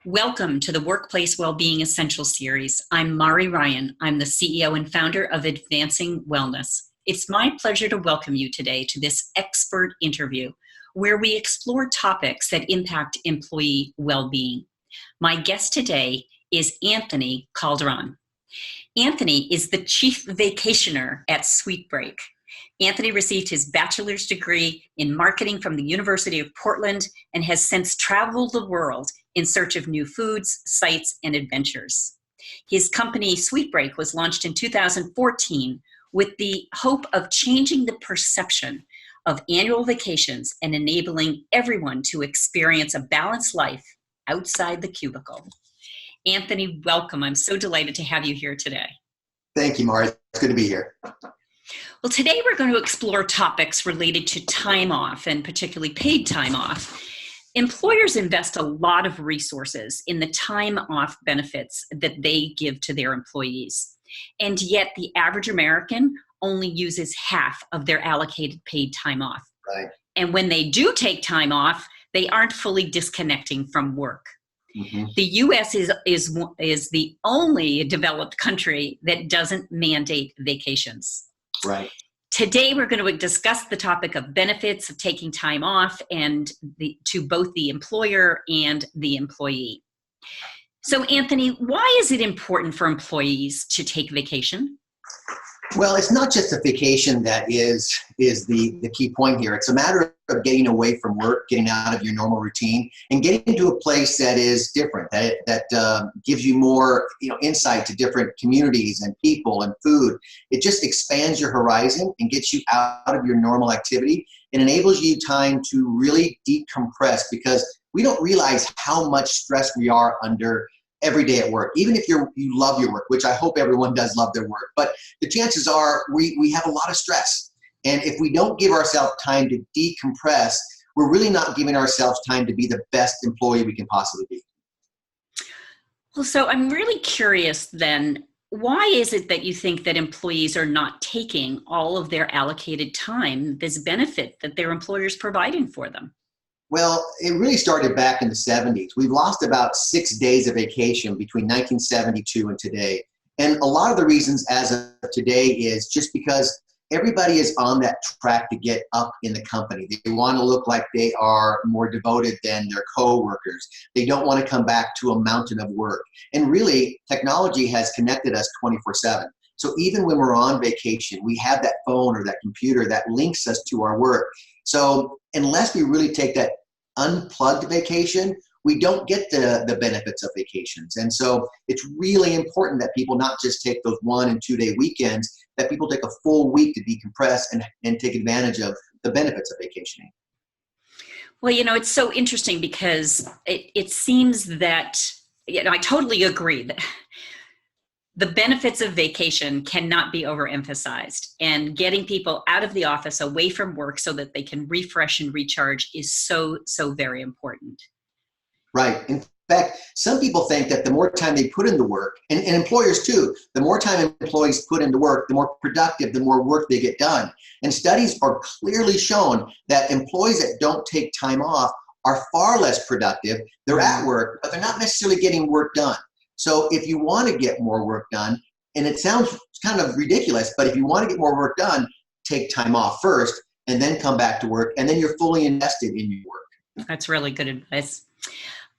Welcome to the Workplace Wellbeing Essentials Series. I'm Mari Ryan. I'm the CEO and founder of Advancing Wellness. It's my pleasure to welcome you today to this expert interview where we explore topics that impact employee well-being. My guest today is Anthony Calderon. Anthony is the chief vacationer at Sweet Break. Anthony received his bachelor's degree in marketing from the University of Portland and has since traveled the world in search of new foods, sites, and adventures. His company, Sweet Break, was launched in 2014 with the hope of changing the perception of annual vacations and enabling everyone to experience a balanced life outside the cubicle. Anthony, welcome. I'm so delighted to have you here today. Thank you, Mari. It's good to be here. Well, today we're going to explore topics related to time off and particularly paid time off. Employers invest a lot of resources in the time off benefits that they give to their employees. And yet the average American only uses half of their allocated paid time off. Right. And when they do take time off, they aren't fully disconnecting from work. Mm-hmm. The U.S. is the only developed country that doesn't mandate vacations. Right. Today, we're going to discuss the topic of benefits of taking time off and to both the employer and the employee. So, Anthony, why is it important for employees to take vacation? Well, it's not just a vacation that is the key point here. It's a matter of getting away from work, getting out of your normal routine, and getting to a place that is different, that gives you more insight to different communities and people and food. It just expands your horizon and gets you out of your normal activity and enables you time to really decompress, because we don't realize how much stress we are under every day at work, even if you love your work, which I hope everyone does love their work. But the chances are we have a lot of stress. And if we don't give ourselves time to decompress, we're really not giving ourselves time to be the best employee we can possibly be. Well, so I'm really curious then, why is it that you think that employees are not taking all of their allocated time, this benefit that their employer's providing for them? Well, it really started back in the 70s. We've lost about 6 days of vacation between 1972 and today. And a lot of the reasons as of today is just because everybody is on that track to get up in the company. They want to look like they are more devoted than their co-workers. They don't want to come back to a mountain of work. And really, technology has connected us 24/7. So even when we're on vacation, we have that phone or that computer that links us to our work. So unless we really take that unplugged vacation, we don't get the benefits of vacations. And so it's really important that people not just take those 1 and 2 day weekends, that people take a full week to decompress and take advantage of the benefits of vacationing. Well, it's so interesting because it seems that, I totally agree that the benefits of vacation cannot be overemphasized, and getting people out of the office, away from work so that they can refresh and recharge is so, so very important. Right. In fact, some people think that the more time they put into work, and employers too, the more time employees put into work, the more productive, the more work they get done. And studies are clearly shown that employees that don't take time off are far less productive. They're at work, but they're not necessarily getting work done. So if you want to get more work done, and it sounds kind of ridiculous, but if you want to get more work done, take time off first and then come back to work, and then you're fully invested in your work. That's really good advice.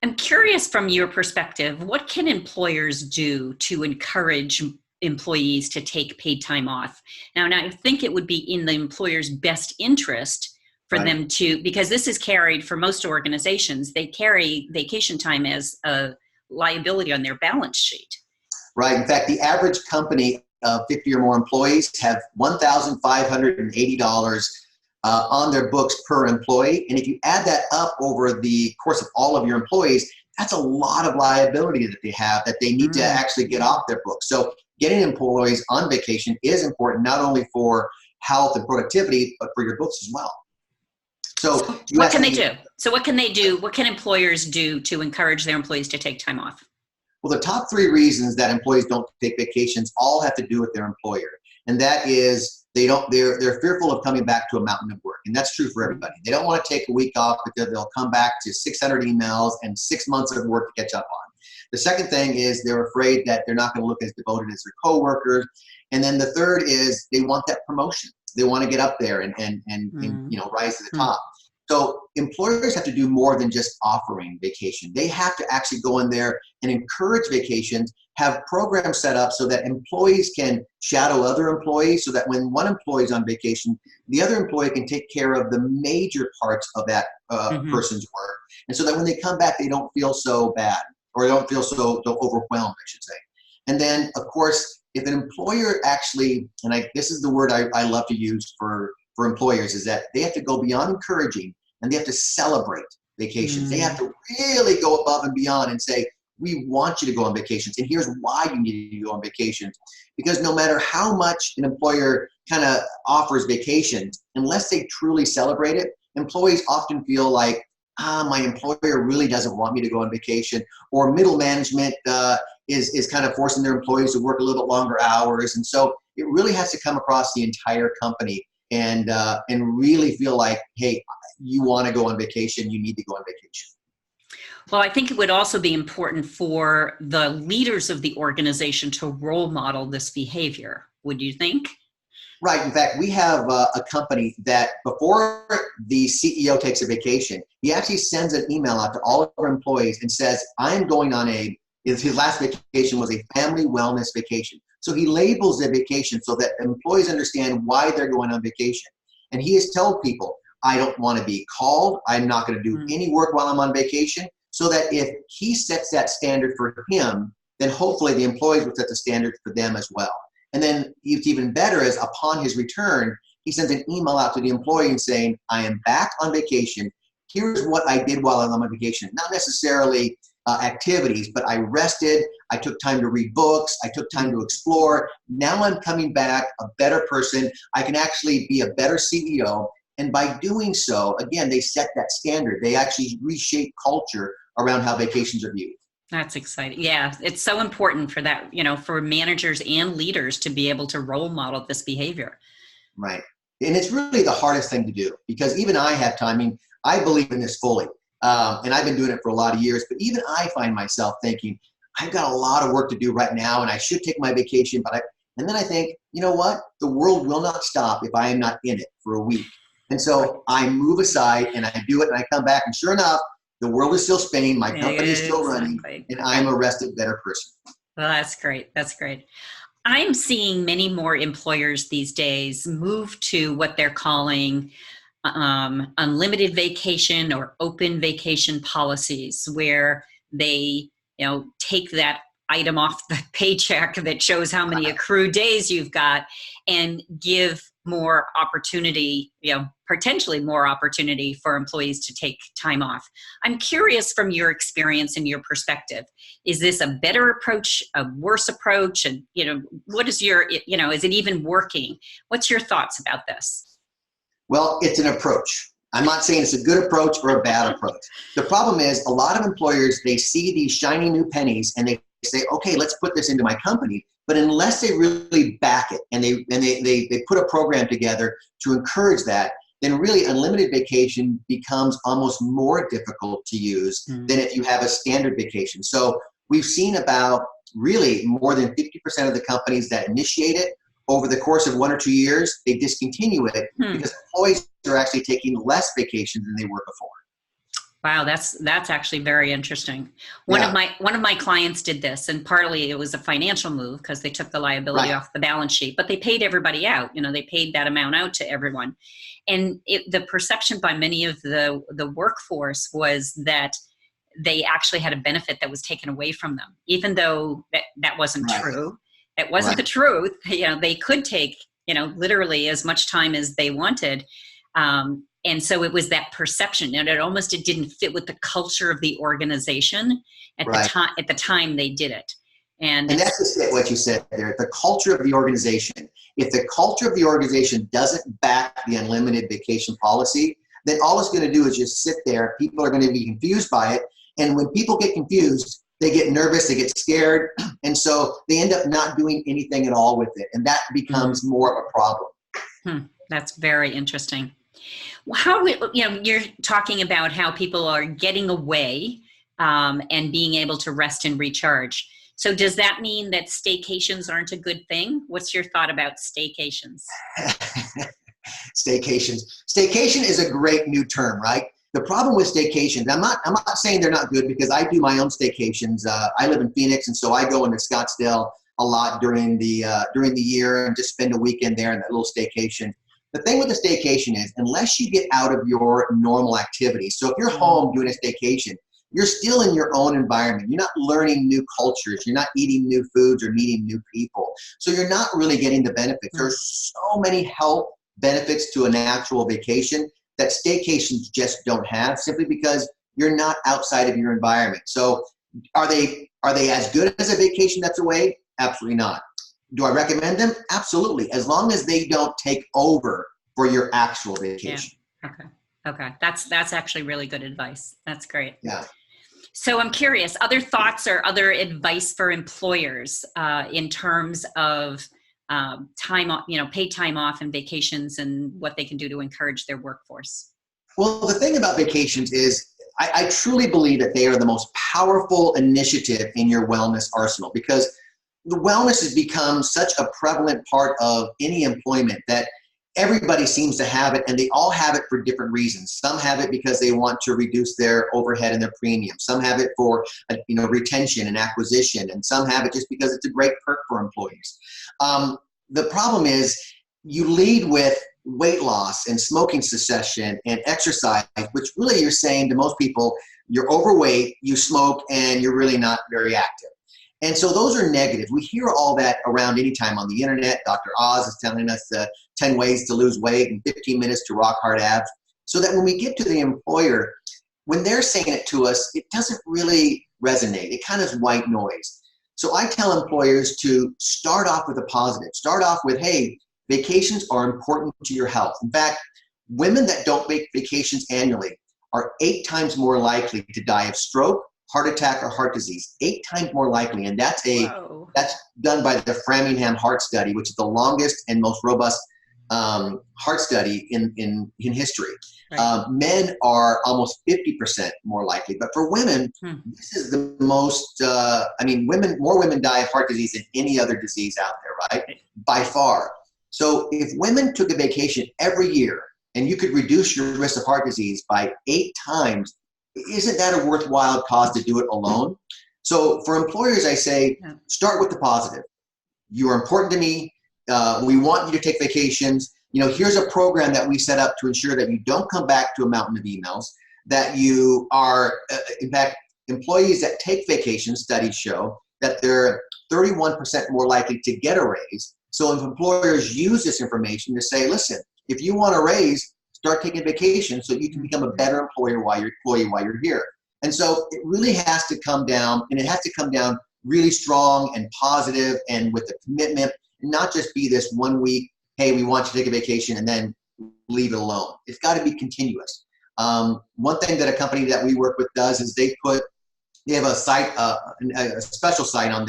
I'm curious, from your perspective, what can employers do to encourage employees to take paid time off? Now I think it would be in the employer's best interest for them to, because this is carried for most organizations, they carry vacation time as a liability on their balance sheet. Right. In fact, the average company of 50 or more employees have $1,580 on their books per employee. And if you add that up over the course of all of your employees, that's a lot of liability that they have that they need to actually get off their books. So getting employees on vacation is important, not only for health and productivity, but for your books as well. So what can they do? So what can they do? What can employers do to encourage their employees to take time off? Well, the top 3 reasons that employees don't take vacations all have to do with their employer. And that is they're fearful of coming back to a mountain of work. And that's true for everybody. They don't want to take a week off because they'll come back to 600 emails and 6 months of work to catch up on. The second thing is they're afraid that they're not going to look as devoted as their coworkers. And then the third is they want that promotion. They want to get up there and rise to the top. So employers have to do more than just offering vacation. They have to actually go in there and encourage vacations, have programs set up so that employees can shadow other employees, so that when one employee is on vacation, the other employee can take care of the major parts of that person's work. And so that when they come back, they don't feel so bad, or they don't feel so overwhelmed, I should say. And then, of course, if an employer actually, and this is the word I love to use for employers, is that they have to go beyond encouraging and they have to celebrate vacations. They have to really go above and beyond and say, we want you to go on vacations, and here's why you need to go on vacations. Because no matter how much an employer kind of offers vacations, unless they truly celebrate it, employees often feel like, my employer really doesn't want me to go on vacation, or middle management is kind of forcing their employees to work a little bit longer hours. And so it really has to come across the entire company and really feel like, hey, you want to go on vacation, you need to go on vacation. Well, I think it would also be important for the leaders of the organization to role model this behavior. Would you think? Right. In fact, we have a company that before the CEO takes a vacation, he actually sends an email out to all of our employees and says, I'm going on his last vacation was a family wellness vacation. So he labels the vacation so that employees understand why they're going on vacation. And he has told people, I don't want to be called. I'm not going to do any work while I'm on vacation. So that if he sets that standard for him, then hopefully the employees will set the standard for them as well. And then it's even better is upon his return, he sends an email out to the employee and saying, I am back on vacation. Here's what I did while I'm on vacation. Not necessarily activities, but I rested. I took time to read books. I took time to explore. Now I'm coming back a better person. I can actually be a better CEO. And by doing so, again, they set that standard. They actually reshape culture around how vacations are viewed. That's exciting. Yeah, it's so important for that, for managers and leaders to be able to role model this behavior. Right. And it's really the hardest thing to do, because even I have time. I mean, I believe in this fully. And I've been doing it for a lot of years, but even I find myself thinking, I've got a lot of work to do right now and I should take my vacation. And then I think, you know what? The world will not stop if I am not in it for a week. And so I move aside and I do it and I come back, and sure enough, the world is still spinning, my company is still running, and I'm a rested, better person. Well, that's great. That's great. I'm seeing many more employers these days move to what they're calling unlimited vacation or open vacation policies, where they, take that item off the paycheck that shows how many accrued days you've got and give more opportunity, potentially more opportunity for employees to take time off. I'm curious from your experience and your perspective, is this a better approach, a worse approach? And, what is your, is it even working? What's your thoughts about this? Well, it's an approach. I'm not saying it's a good approach or a bad approach. The problem is a lot of employers, they see these shiny new pennies and they say, okay, let's put this into my company. But unless they really back it and they put a program together to encourage that, then really unlimited vacation becomes almost more difficult to use than if you have a standard vacation. So we've seen about really more than 50% of the companies that initiate it, over the course of 1 or 2 years, they discontinue it because employees are actually taking less vacation than they were before. Wow, that's actually very interesting. One of my clients did this, and partly it was a financial move because they took the liability off the balance sheet, but they paid everybody out. They paid that amount out to everyone, and the perception by many of the workforce was that they actually had a benefit that was taken away from them, even though that wasn't true. It wasn't the truth. They could take literally as much time as they wanted. And so it was that perception, and it didn't fit with the culture of the organization at the time they did it. And that's just it, what you said there, the culture of the organization. If the culture of the organization doesn't back the unlimited vacation policy, then all it's going to do is just sit there. People are going to be confused by it. And when people get confused, they get nervous, they get scared. And so they end up not doing anything at all with it. And that becomes more of a problem. That's very interesting. How, you're talking about how people are getting away and being able to rest and recharge. So does that mean that staycations aren't a good thing? What's your thought about staycations? Staycations. Staycation is a great new term, right? The problem with staycations, I'm not saying they're not good, because I do my own staycations. I live in Phoenix, and so I go into Scottsdale a lot during the year and just spend a weekend there in that little staycation. The thing with the staycation is, unless you get out of your normal activities, so if you're home doing a staycation, you're still in your own environment. You're not learning new cultures. You're not eating new foods or meeting new people. So you're not really getting the benefits. There's so many health benefits to an actual vacation that staycations just don't have, simply because you're not outside of your environment. So are they as good as a vacation that's away? Absolutely not. Do I recommend them? Absolutely, as long as they don't take over for your actual vacation. Yeah. Okay. That's actually really good advice. That's great. Yeah. So I'm curious, other thoughts or other advice for employers in terms of paid time off and vacations, and what they can do to encourage their workforce? Well, the thing about vacations is, I truly believe that they are the most powerful initiative in your wellness arsenal, because the wellness has become such a prevalent part of any employment that everybody seems to have it, and they all have it for different reasons. Some have it because they want to reduce their overhead and their premium. Some have it for retention and acquisition, and some have it just because it's a great perk for employees. The problem is, you lead with weight loss and smoking cessation and exercise, which really you're saying to most people, you're overweight, you smoke, and you're really not very active. And so those are negatives. We hear all that around anytime on the internet. Dr. Oz is telling us 10 ways to lose weight in 15 minutes to rock hard abs. So that when we get to the employer, when they're saying it to us, it doesn't really resonate. It kind of is white noise. So I tell employers to start off with a positive. Start off with, hey, vacations are important to your health. In fact, women that don't make vacations annually are 8 times more likely to die of stroke, heart attack, or heart disease. 8 times more likely. And that's done by the Framingham Heart Study, which is the longest and most robust heart study in history. Right. Men are almost 50% more likely. But for women, this is the most, more women die of heart disease than any other disease out there, right? By far. So if women took a vacation every year and you could reduce your risk of heart disease by 8 times, isn't that a worthwhile cause to do it alone? So for employers, I say, start with the positive. You are important to me. We want you to take vacations. Here's a program that we set up to ensure that you don't come back to a mountain of emails, that you are, in fact, employees that take vacations, studies show that they're 31% more likely to get a raise. So if employers use this information to say, listen, if you want a raise, start taking vacation so you can become a better employer while you're here. And so it really has to come down, and it has to come down really strong and positive and with a commitment, and not just be this 1 week, hey, we want you to take a vacation and then leave it alone. It's got to be continuous. One thing that a company that we work with does is they have a site, a special site on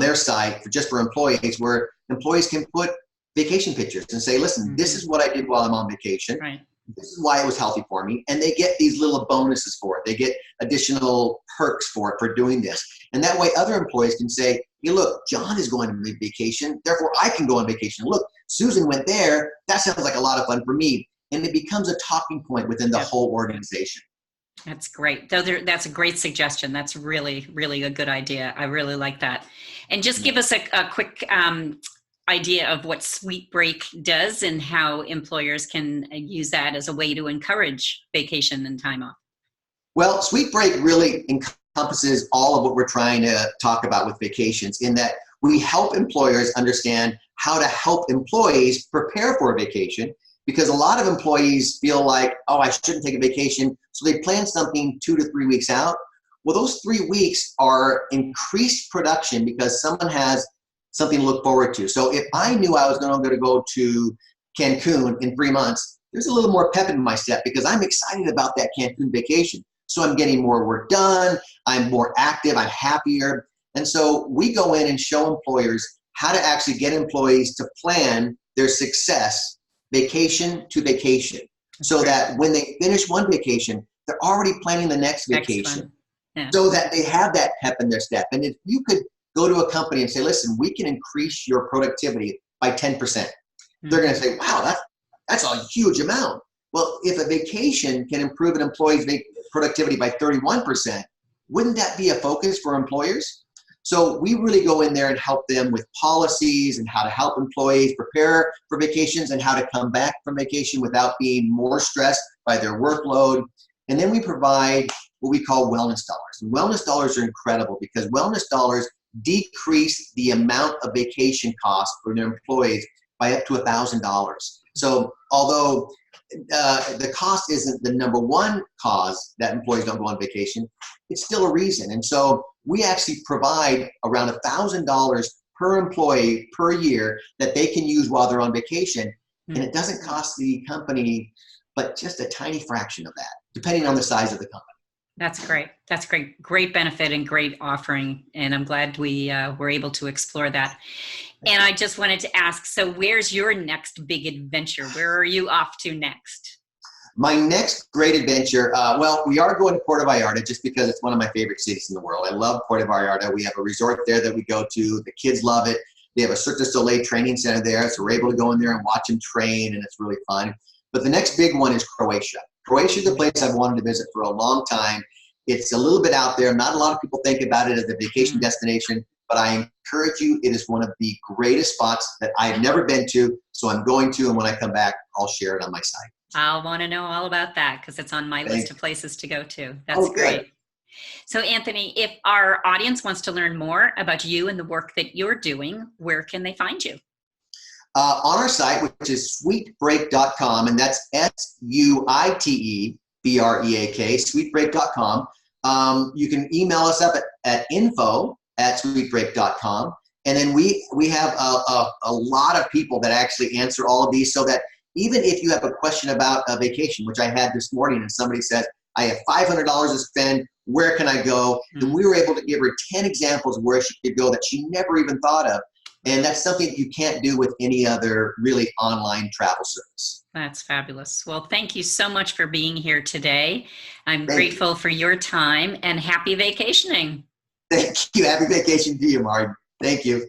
their site for employees, where employees can put vacation pictures and say, listen, this is what I did while I'm on vacation. Right. This is why it was healthy for me. And they get these little bonuses for it. They get additional perks for doing this. And that way other employees can say, hey, look, John is going on vacation, therefore I can go on vacation. Look, Susan went there. That sounds like a lot of fun for me. And it becomes a talking point within the whole organization. That's great. That's a great suggestion. That's really, really a good idea. I really like that. And just give us a quick idea of what Sweet Break does and how employers can use that as a way to encourage vacation and time off. Well, Sweet Break really encompasses all of what we're trying to talk about with vacations, in that we help employers understand how to help employees prepare for a vacation, because a lot of employees feel like, oh, I shouldn't take a vacation. So they plan something 2 to 3 weeks out. Well, those 3 weeks are increased production because someone has something to look forward to. So if I knew I was going to go to Cancun in 3 months, there's a little more pep in my step because I'm excited about that Cancun vacation. So I'm getting more work done. I'm more active. I'm happier. And so we go in and show employers how to actually get employees to plan their success vacation to vacation, so that when they finish one vacation, they're already planning the next vacation. Yeah. So that they have that pep in their step. And if you could go to a company and say, listen, we can increase your productivity by 10%. They're going to say, wow, that's a huge amount. Well, if a vacation can improve an employee's productivity by 31%, wouldn't that be a focus for employers? So we really go in there and help them with policies and how to help employees prepare for vacations and how to come back from vacation without being more stressed by their workload. And then we provide what we call wellness dollars. And wellness dollars are incredible because wellness dollars decrease the amount of vacation costs for their employees by up to $1,000. So although the cost isn't the number one cause that employees don't go on vacation, it's still a reason. And so we actually provide around $1,000 per employee per year that they can use while they're on vacation. And it doesn't cost the company but just a tiny fraction of that, depending on the size of the company. That's great. That's great. Great benefit and great offering. And I'm glad we were able to explore that. And I just wanted to ask, so where's your next big adventure? Where are you off to next? My next great adventure, well, we are going to Puerto Vallarta just because it's one of my favorite cities in the world. I love Puerto Vallarta. We have a resort there that we go to. The kids love it. They have a Cirque du Soleil training center there, so we're able to go in there and watch them train, and it's really fun. But the next big one is Croatia. Croatia is a place I've wanted to visit for a long time. It's a little bit out there. Not a lot of people think about it as a vacation destination, but I encourage you, it is one of the greatest spots that I've never been to, so I'm going to, and when I come back, I'll share it on my site. I'll want to know all about that because it's on my list of places to go to. That's great. So Anthony, if our audience wants to learn more about you and the work that you're doing, where can they find you? On our site, which is sweetbreak.com, and that's SUITEBREAK, sweetbreak.com. You can email us up at info@sweetbreak.com. And then we have a lot of people that actually answer all of these, so that even if you have a question about a vacation, which I had this morning, and somebody says, I have $500 to spend, where can I go? And we were able to give her 10 examples of where she could go that she never even thought of. And that's something you can't do with any other really online travel service. That's fabulous. Well, thank you so much for being here today. I'm grateful for your time, and happy vacationing. Thank you. Happy vacation to you, Martin. Thank you.